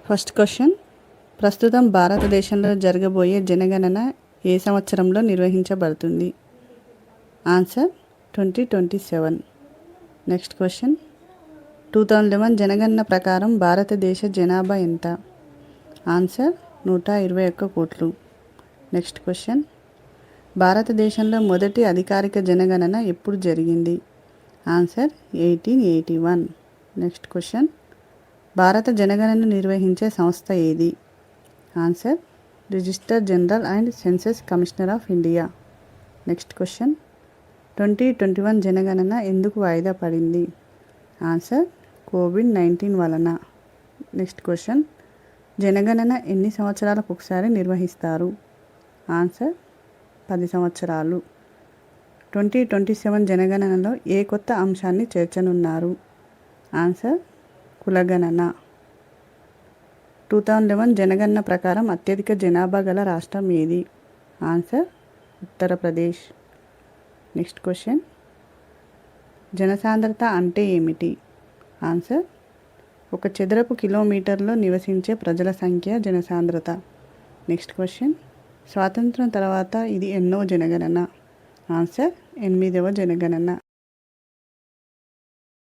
First question, ప్రస్తుతం భారతదేశంలో జరగబోయే జనగణన ఏ సంవత్సరంలో నిర్వహించబడుతుంది? ఆన్సర్ 2027. నెక్స్ట్ క్వశ్చన్, 2011 జనగణన ప్రకారం భారతదేశ జనాభా ఎంత? ఆన్సర్ 121 కోట్లు. నెక్స్ట్ క్వశ్చన్, భారతదేశంలో మొదటి అధికారిక జనగణన ఎప్పుడు జరిగింది? ఆన్సర్ 1881. నెక్స్ట్ క్వశ్చన్, భారత జనగణన నిర్వహించే సంస్థ ఏది? Answer register general and census commissioner of India. Next question, 2021 జనగణన ఎందుకు వాయిదా పడింది? ఆన్సర్ COVID-19 వలన. నెక్స్ట్ క్వశ్చన్, జనగణన ఎన్ని సంవత్సరాలకు ఒకసారి నిర్వహిస్తారు? ఆన్సర్ 10 సంవత్సరాలు. 2027 జనగణనలో ఏ కొత్త అంశాన్ని చేర్చనున్నారు? ఆన్సర్ కులగణన. 2011 జనగణన ప్రకారం అత్యధిక జనాభా గల రాష్ట్రం ఏది? ఆన్సర్ ఉత్తరప్రదేశ్. నెక్స్ట్ క్వశ్చన్, జనసాంద్రత అంటే ఏమిటి? ఆన్సర్ ఒక చదరపు కిలోమీటర్లో నివసించే ప్రజల సంఖ్య జనసాంద్రత. నెక్స్ట్ క్వశ్చన్, స్వాతంత్రం తర్వాత ఇది ఎన్నో జనగణన? ఆన్సర్ 8వ జనగణన.